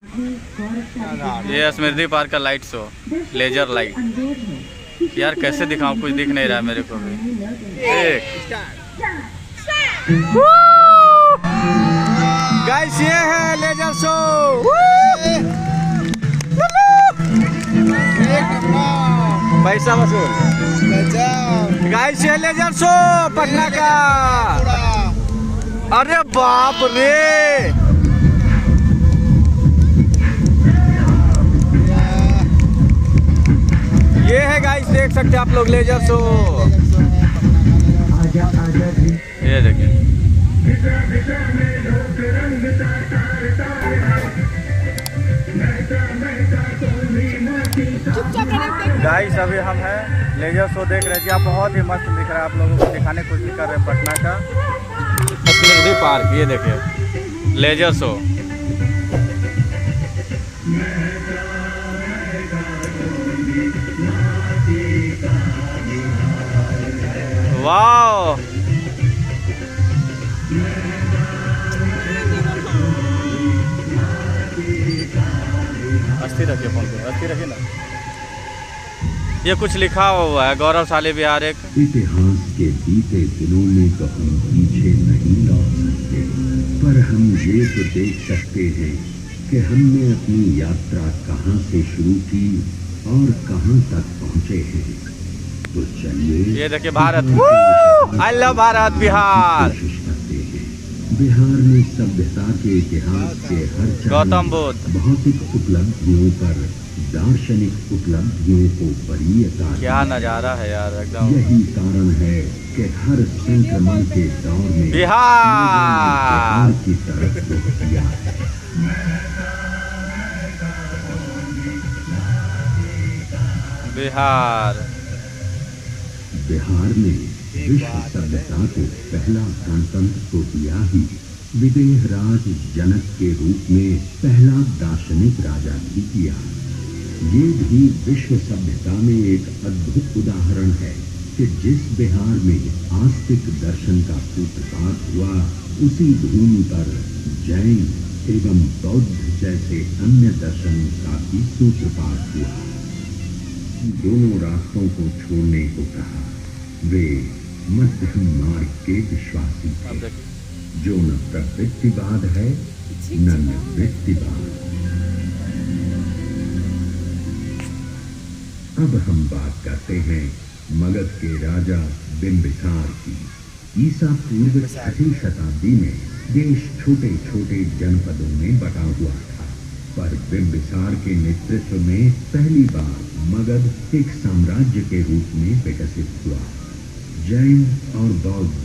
ये स्मृति पार्क का light show, laser light. यार कैसे दिखाऊं, कुछ दिख नहीं रहा मेरे को भी। गाइस ये है लेजर शो। पैसा वसूल। गाइस ये लेजर शो पटना का। अरे बाप रे, ये है गाइस, देख सकते हैं आप लोग लेजर शो। ये देखिए, गाइस अभी हम हैं लेजर शो देख रहे थे। आप बहुत ही मस्त दिख रहा है, आप लोगों को दिखाने की कोशिश कर रहे हैं पटना का स्मृति पार्क। ये देखिए लेजर शो। वाओ, अस्थिर रखिए फोन को, अस्थिर रखिए ना। ये कुछ लिखा हुआ है, गौरवशाली बिहार एक। इतिहास के बीते दिनों में तो हम पीछे नहीं लौट सकते, पर हम ये तो देख सकते हैं कि हमने अपनी यात्रा कहां से शुरू की और कहां तक पहुंचे हैं। तो चलिए ये देखिए भारत, आई लव भारत बिहार। कोशिश करते हैं। बिहार में सभ्यता के इतिहास के हर गौतम बुद्ध, भौतिक उपलब्धियों पर दार्शनिक उपलब्धियों को वरीयता। क्या नजारा है यार एकदम। यही कारण है कि हर संक्रमण के दौर में बिहार की तरफ रुख किया है। बिहार बिहार ने विश्व सभ्यता को पहला गणतंत्र तो दिया ही, विदेह राज जनक के रूप में पहला दार्शनिक राजा भी किया। ये भी विश्व सभ्यता में एक अद्भुत उदाहरण है कि जिस बिहार में आस्तिक दर्शन का सूत्रपात हुआ, उसी भूमि पर जैन एवं बौद्ध जैसे अन्य दर्शन का भी सूत्रपात हुआ। दोनों रास्तों को छोड़ने को कहा। वे मध्यम मार्ग के विश्वासी थे, जो न प्रवृत्तिवाद है न निवृत्तिवाद। अब हम बात करते हैं मगध के राजा बिंबिसार की। ईसा पूर्व 6वीं शताब्दी में देश छोटे छोटे जनपदों में बटा हुआ था, पर बिंबिसार के नेतृत्व में पहली बार मगध एक साम्राज्य के रूप में विकसित हुआ। जैन और बौद्ध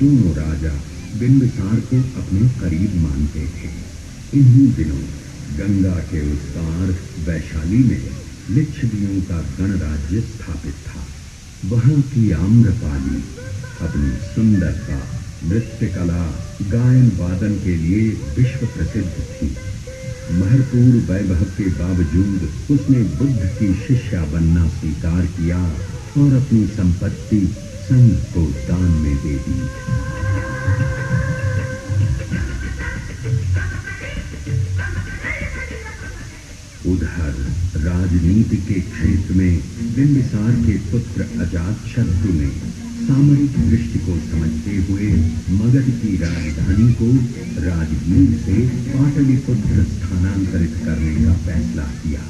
दोनों राजा बिंबिसार को अपने करीब मानते थे। इन्हीं दिनों गंगा के उस पार वैशाली में लिच्छवियों का गणराज्य स्थापित था। वहां की आम्रपाली अपनी सुंदरता, नृत्य कला, गायन वादन के लिए विश्व प्रसिद्ध थी। महत्वपूर्ण वैभव के बावजूद उसने बुद्ध की शिष्या बनना स्वीकार किया और अपनी संपत्ति संघ को दान में दे दी। उधर राजनीति के क्षेत्र में बिंबिसार के पुत्र अजातशत्रु ने सामरिक दृष्टि को समझते हुए मगध की राजधानी को राजगीर से पाटलिपुत्र स्थानांतरित करने का फैसला किया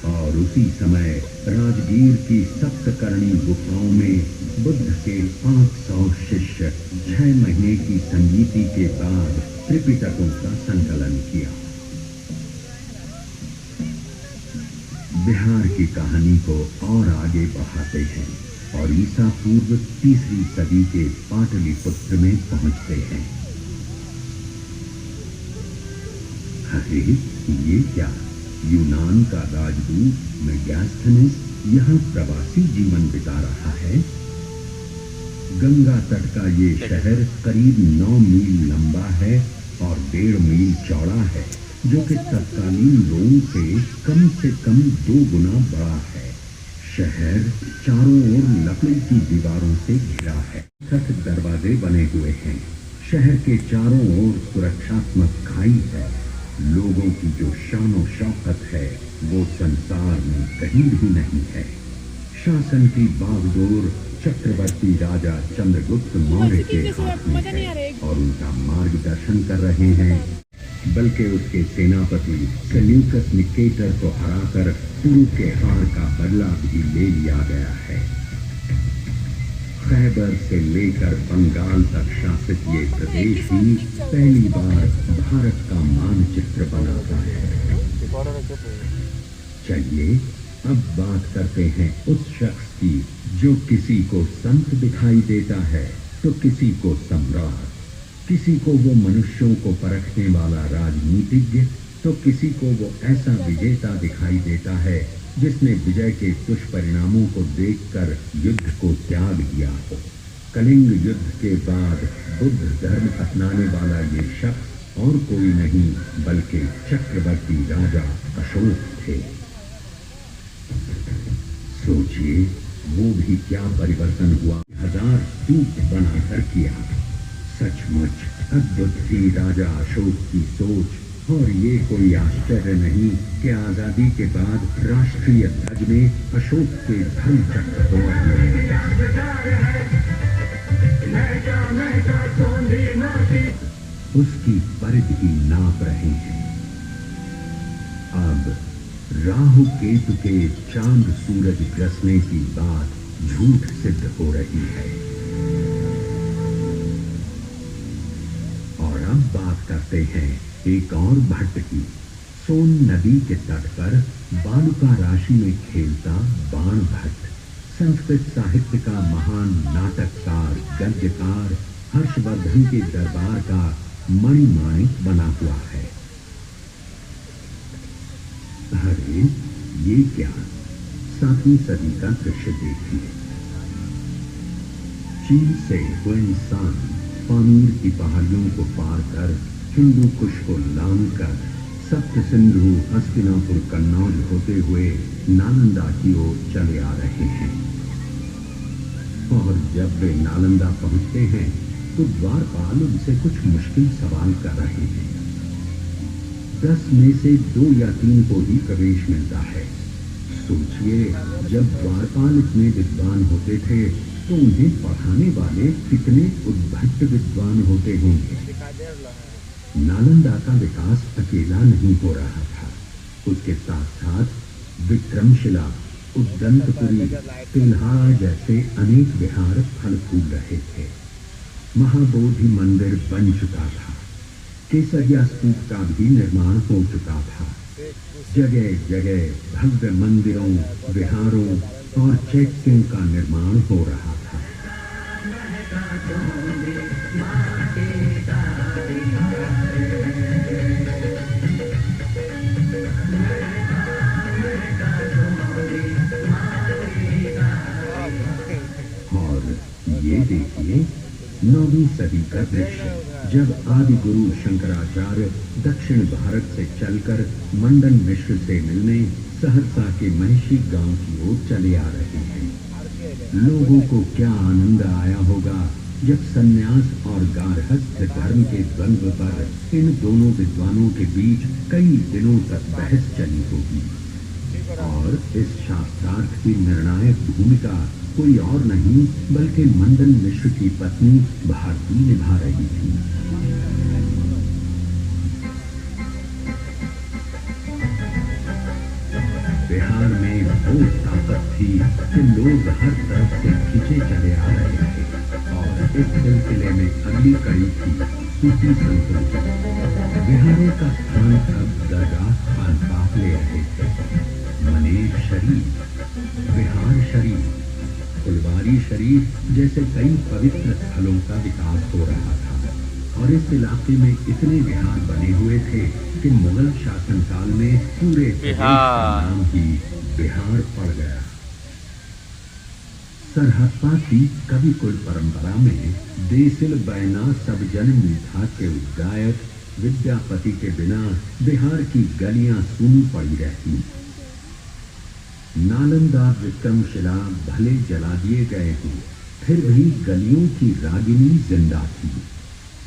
और उसी समय राजगीर की सप्तकर्णी गुफाओं में बुद्ध के 500 शिष्य 6 महीने की संगीति के बाद त्रिपिटकों का संकलन किया। बिहार की कहानी को और आगे बढ़ाते हैं और ईसा पूर्व 3री सदी के पाटलिपुत्र में पहुंचते हैं। अरे ये क्या, यूनान का राजदूत मेगास्थनीस यहाँ प्रवासी जीवन बिता रहा है। गंगा तट का ये शहर करीब 9 मील लंबा है और 1.5 मील चौड़ा है, जो कि तत्कालीन रोम से कम 2 गुना बड़ा है। शहर चारों ओर लकड़ी की दीवारों से घिरा है। 6 दरवाजे बने हुए हैं। शहर के चारों ओर सुरक्षात्मक खाई है लोगों की जो शान और शौकत है वो संसार में कहीं भी नहीं है। शासन की बागडोर चक्रवर्ती राजा चंद्रगुप्त मौर्य के हाथ में है और उनका मार्गदर्शन कर रहे हैं। बल्कि उसके सेनापति सेल्यूकस निकेटर को हराकर पुरु के हार का बदला भी ले लिया गया है। खैबर से लेकर बंगाल तक शासित ये प्रदेश ही पहली बार भारत का मानचित्र बनाता है। चलिए अब बात करते हैं उस शख्स की जो किसी को संत दिखाई देता है तो किसी को सम्राट, किसी को वो मनुष्यों को परखने वाला राजनीतिज्ञ तो किसी को वो ऐसा विजेता दिखाई देता है जिसने विजय के दुष्परिणामों को देखकर युद्ध को त्याग दिया हो। कलिंग युद्ध के बाद बुद्ध धर्म अपनाने वाला ये शख्स और कोई नहीं बल्कि चक्रवर्ती राजा अशोक थे। सोचिए वो भी क्या परिवर्तन हुआ, 1000 स्तूप बनाकर किया। सचमुच अद्भुत थी राजा अशोक की सोच और ये कोई आश्चर्य नहीं कि आजादी के बाद राष्ट्रीय ध्वज में अशोक के धर्म चक्र को उसकी परिधि नाप रहे हैं। अब राहु केतु के चांद सूरज ग्रसने की बात झूठ सिद्ध हो रही है। और अब बात करते हैं एक और भट्ट की। सोन नदी के तट पर बालुका राशि में खेलता बाण भट्ट संस्कृत साहित्य का महान नाटककार गद्यकार हर्षवर्धन के दरबार का मणिमाणिक बना हुआ है। अरे ये क्या, 7वीं सदी का दृश्य देखिए। चीन से हुए इंसान पामीर की पहाड़ियों को पार कर हिंदू कुश को लांघकर सप्त सिंधु हस्तिनापुर कन्नौज होते हुए नालंदा की ओर चले आ रहे हैं। और जब वे नालंदा पहुंचते हैं तो द्वारपाल उनसे कुछ मुश्किल सवाल कर रहे हैं। 10 में से 2 या 3 को ही प्रवेश मिलता है। सोचिए जब द्वारपाल इतने विद्वान होते थे तो उन्हें पढ़ाने वाले कितने उद्भट विद्वान होते होंगे। नालंदा का विकास अकेला नहीं हो रहा था, उसके साथ साथ विक्रमशिला, उद्दंतपुरी, तेल्हाड़ा जैसे अनेक विहार फल फूल रहे थे। महाबोधि मंदिर बन चुका था, केसरिया स्तूप का भी निर्माण हो चुका था। जगह जगह भव्य मंदिरों, विहारों और चैत्यों का निर्माण हो रहा था। ये देखिए 9वीं सदी का दृश्य, जब आदि गुरु शंकराचार्य दक्षिण भारत से चलकर मंडन मिश्र से मिलने सहरसा के महिषी गांव की ओर चले आ रहे हैं। लोगों को क्या आनंद आया होगा जब सन्यास और गारहस्थ धर्म के द्वंद्व पर इन दोनों विद्वानों के बीच कई दिनों तक बहस चली होगी। और इस शास्त्रार्थ की निर्णायक भूमिका कोई और नहीं बल्कि मंडन मिश्र की पत्नी भारती निभा रही थी। बिहार में वो ताकत थी कि लोग हर तरफ से खींचे चले आ रहे थे और इस सिलसिले में अगली कड़ी थी सूफी संतों की। बिहारों का स्थान अब दरगाह खानकाह ले रहे थे। मनेर शरीफ, बिहार शरीफ, फुलवारी शरीफ जैसे कई पवित्र स्थलों का विकास हो रहा था और इस इलाके में इतने विहार बने हुए थे कि मुगल शासनकाल में पूरे नाम ही बिहार पड़ गया। सरहप्पा की कवि कुल परंपरा में देसिल बैना सब जन मीठा के उद्गायक विद्यापति के बिना बिहार की गलियां सूनी पड़ी रहती। नालंदा विक्रमशिला भले जला दिए गए हों, फिर भी गलियों की रागिनी जिंदा थी।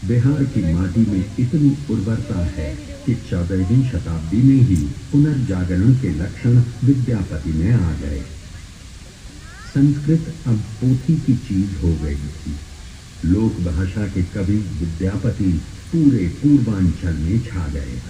बिहार की माटी में इतनी उर्वरता है कि 14वीं शताब्दी में ही पुनर्जागरण के लक्षण विद्यापति में आ गए। संस्कृत अब पोथी की चीज हो गई थी। लोक भाषा के कवि विद्यापति पूरे पूर्वांचल में छा गए।